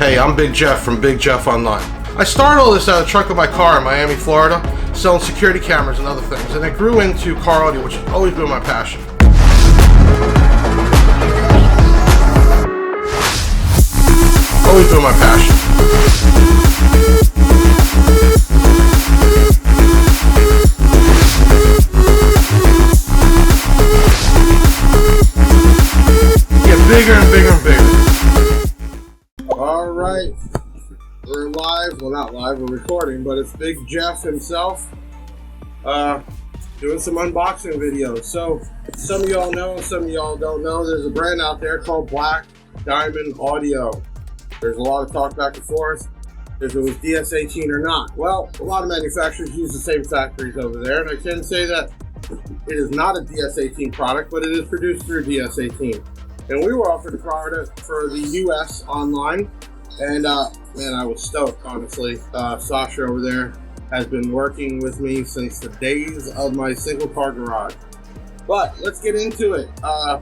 Hey, I'm Big Jeff from Big Jeff Online. I started all this out of the trunk of my car in Miami, Florida, selling security cameras and other things, and it grew into car audio, which has always been my passion. Always been my passion. Get bigger and bigger and bigger. All right, we're live. Well, not live, we're recording, but it's Big Jeff himself doing some unboxing videos. So some of y'all know, some of y'all don't know, there's a brand out there called Black Diamond Audio. There's a lot of talk back and forth if it was DS-18 or not. Well, a lot of manufacturers use the same factories over there, and I can say that it is not a DS-18 product, but it is produced through DS-18. And we were offered a product for the US online, and man, I was stoked, honestly. Sasha over there has been working with me since the days of my single car garage. But let's get into it. I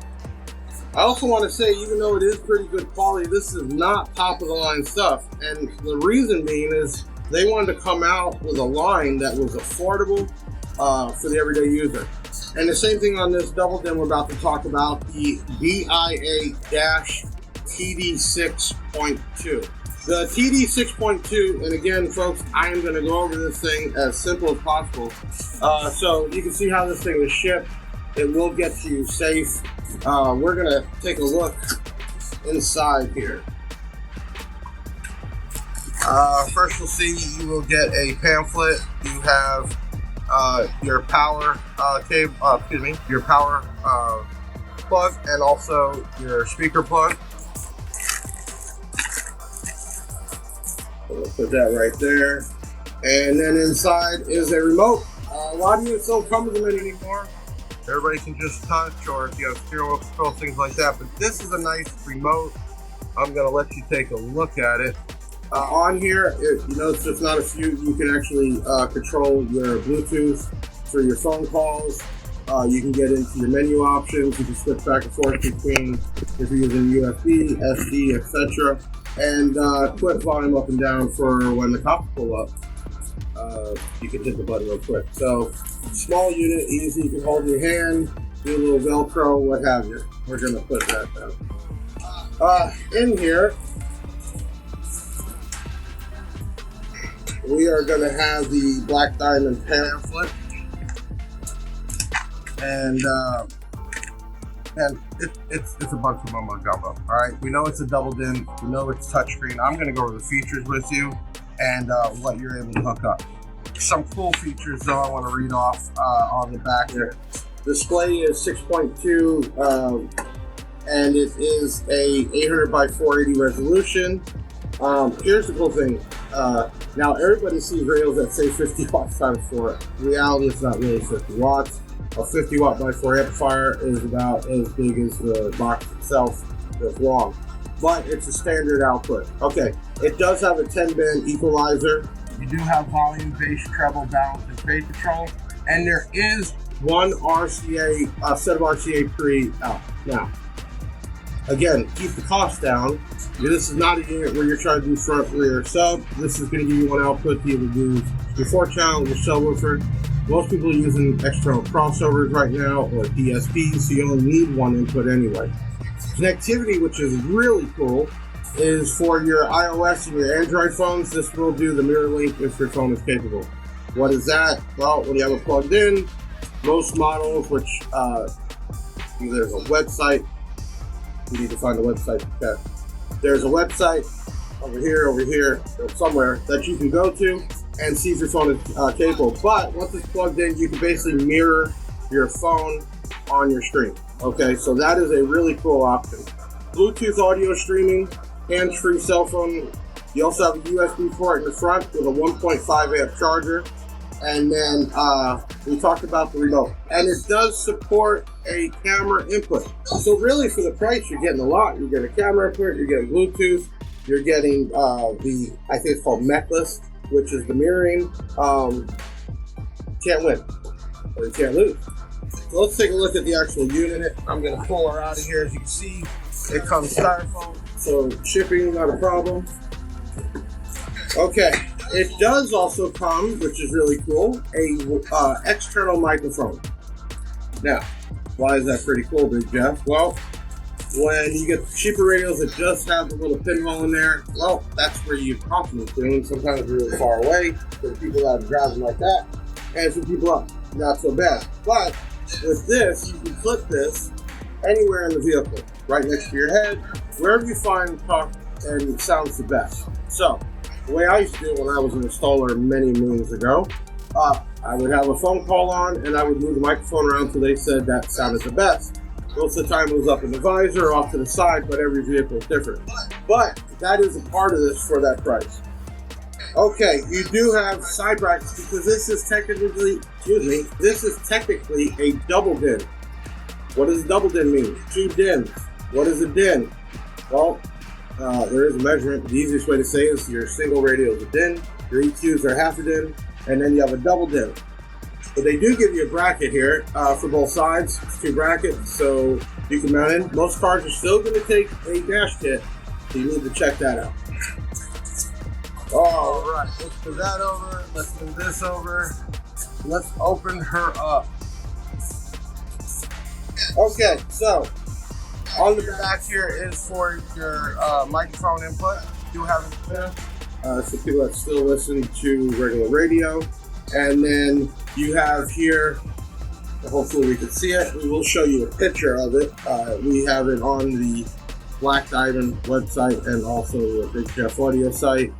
also want to say, even though it is pretty good quality, this is not top of the line stuff. And the reason being is they wanted to come out with a line that was affordable for the everyday user. And the same thing on this double DIN we're about to talk about, the DIA-TD6.2. The TD6.2, and again, folks, I am going to go over this thing as simple as possible. So you can see how this thing was shipped. It will get to you safe. We're going to take a look inside here. First, you'll see you will get a pamphlet. You have your power cable, your power plug, and also your speaker plug. We'll put that right there. And then inside is a remote. A lot of units don't come with them anymore. Everybody can just touch, or if you have steering wheel control, things like that. But this is a nice remote. I'm gonna let you take a look at it. On here, you notice there's not a few. You can actually control your Bluetooth for your phone calls. You can get into your menu options. You can switch back and forth between if you're using USB, SD, etc. And put volume up and down for when the cops pull up. You can hit the button real quick. So small unit, easy. You can hold your hand, do a little Velcro, what have you. We're gonna put that down. In here, we are going to have the Black Diamond pamphlet, and it's a bunch of mumbo jumbo. All right, we know it's a double DIN, we know it's touchscreen. I'm going to go over the features with you and what you're able to hook up. Some cool features, though, I want to read off on the back here. Display is 6.2, and it is a 800 by 480 resolution. Here's the cool thing. Now everybody sees radios that say 50 watts times 4. In reality, it's not really 50 watts. A 50 watt by 4 amplifier is about as big as the box itself is long, but it's a standard output. Okay, it does have a 10-band equalizer. You do have volume, bass, treble, balance, and phase control, and there is one RCA, set of RCA pre out. Now, again, keep the cost down. This is not a unit where you're trying to do front, rear, sub. This is going to give you one output to either do your 4-channel, your subwoofer. Most people are using external crossovers right now, or DSPs, so you only need one input anyway. Connectivity, which is really cool, is for your iOS and your Android phones. This will do the mirror link if your phone is capable. What is that? Well, when you have it plugged in, most models, which there's a website. We need to find the website. Okay. There's a website over here, or somewhere that you can go to and see if your phone is capable. But once it's plugged in, you can basically mirror your phone on your screen. Okay, so that is a really cool option. Bluetooth audio streaming, hands-free cell phone. You also have a USB port in the front with a 1.5 amp charger. And then we talked about the remote. And it does support a camera input. So really for the price, you're getting a lot. You get a camera input, you're getting Bluetooth, you're getting I think it's called Mechless, which is the mirroring. Can't win, or you can't lose. So let's take a look at the actual unit. I'm gonna pull her out of here. As you can see, it comes styrofoam, so shipping not a problem. Okay, it does also come, which is really cool, a external microphone. Now, why is that pretty cool, Big Jeff? Well, when you get cheaper radios that just have the little pinhole in there, well, that's where you talk to them, and sometimes they're really far away for people that are driving like that, and for people up, not so bad. But with this, you can put this anywhere in the vehicle, right next to your head, wherever you find talk and sounds the best. So, the way I used to do it when I was an installer many moons ago, I would have a phone call on and I would move the microphone around until they said that sounded the best. Most of the time it was up in the visor or off to the side, but every vehicle is different. But that is a part of this for that price. Okay, you do have side brackets because this is technically, this is technically a double DIN. What does a double DIN mean? 2 DINs. What is a DIN? Well, there is a measurement. The easiest way to say is your single radio is a DIN, your EQs are half a DIN, and then you have a double DIN. But they do give you a bracket here for both sides. It's 2 brackets, so you can mount in. Most cars are still going to take a dash kit, so you need to check that out. All right, let's put that over. Let's move this over. Let's open her up. Okay, so on the back here is for your microphone input. You have it there. So people that still listen to regular radio. And then you have here, hopefully we can see it. We will show you a picture of it. We have it on the Black Diamond website and also the Big Jeff Audio site.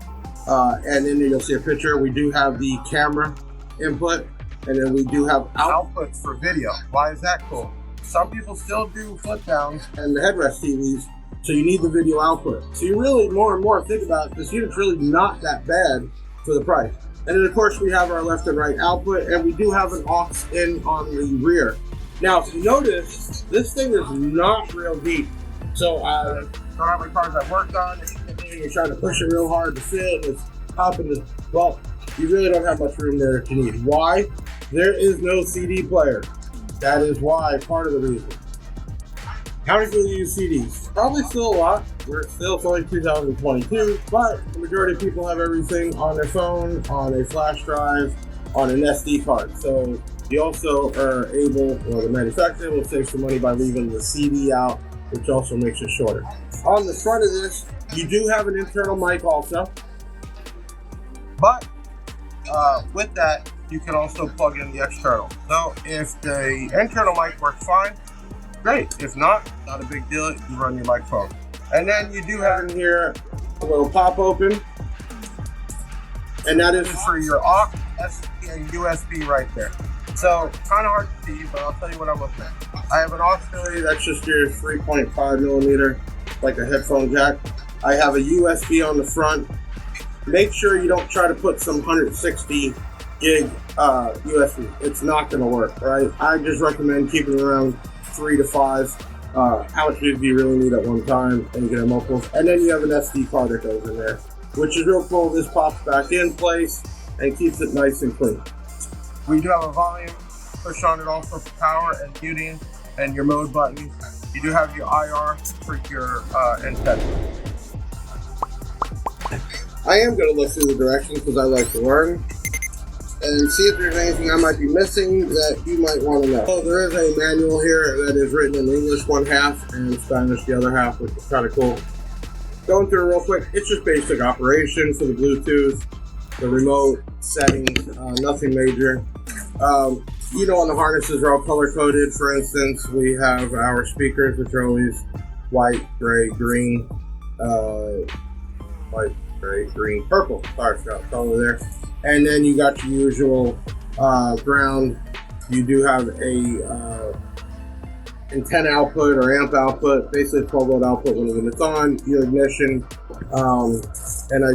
And in there you'll see a picture. We do have the camera input, and then we do have outputs for video. Why is that cool? Some people still do flip downs and the headrest TVs, so you need the video output. So you really more and more think about it, this unit's really not that bad for the price. And then of course we have our left and right output, and we do have an aux in on the rear. Now if you notice, this thing is not real deep. So don't have any cars I've worked on, you're trying to push it real hard to fit, it's popping the, well, you really don't have much room there if you need. Why? There is no CD player. That is why, part of the reason. How many people use CDs? Probably still a lot. It's only 2022, but the majority of people have everything on their phone, on a flash drive, on an SD card. So you also are able, well, the manufacturer will save some money by leaving the CD out, which also makes it shorter. On the front of this, you do have an internal mic also, but with that, you can also plug in the external. So if the internal mic works fine, great. If not a big deal, you run your microphone. And then you do have in here a little pop open, and that is for your aux, SD, and USB right there. So kind of hard to see, but I'll tell you what I'm looking at. I have an auxiliary, that's just your 3.5 millimeter, like a headphone jack. I have a USB on the front. Make sure you don't try to put some 160 gig USB. It's not going to work, right? I just recommend keeping around 3 to 5. How much do you really need at one time, and you can have multiples. And then you have an SD card that goes in there, which is real cool. This pops back in place and keeps it nice and clean. We do have a volume push on it also for power and muting and your mode button. You do have your IR for your antenna. I am going to look through the directions because I like to learn and see if there's anything I might be missing that you might want to know. So there is a manual here that is written in English one half and Spanish the other half, which is kind of cool. Going through it real quick, it's just basic operation for the Bluetooth, the remote settings, nothing major. You know, on the harnesses are all color coded. For instance, we have our speakers, which are always white, gray, green, white, gray, green, purple. Sorry, forgot color there. And then you got your usual ground. You do have a antenna output or amp output, basically 12 volt output when it's on, your ignition.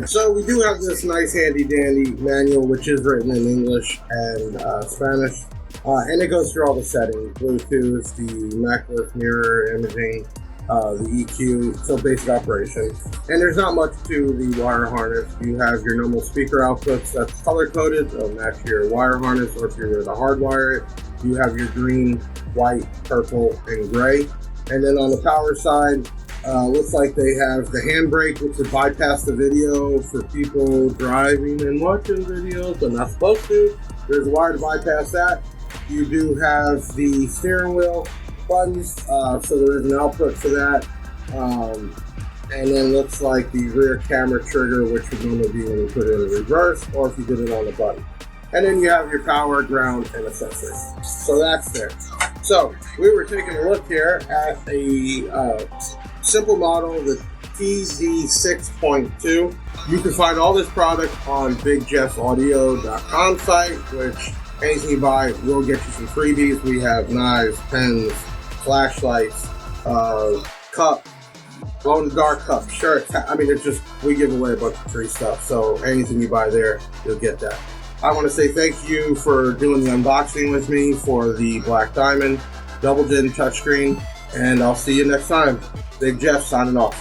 So we do have this nice handy dandy manual, which is written in English and Spanish. And it goes through all the settings, Bluetooth, the macOS mirror imaging, the EQ, so basic operation. And there's not much to the wire harness. You have your normal speaker outputs that's color coded, so match your wire harness, or if you're to hardwire it, you have your green, white, purple, and gray. And then on the power side, Looks like they have the handbrake, which would bypass the video for people driving and watching videos but not supposed to. There's a wire to bypass that. You do have the steering wheel buttons, so there is an output for that. And then looks like the rear camera trigger, which would normally be when you put it in reverse or if you did it on the button. And then you have your power, ground, and accessories. So that's there. So we were taking a look here at a simple model, the TD6.2. You can find all this product on bigjeffsaudio.com site, which anything you buy will get you some freebies. We have knives, pens, flashlights, cup, glow-in-the-dark cup, shirts. I mean, it's just, we give away a bunch of free stuff. So anything you buy there, you'll get that. I want to say thank you for doing the unboxing with me for the Black Diamond double din touchscreen, and I'll see you next time. Big Jeff signing off.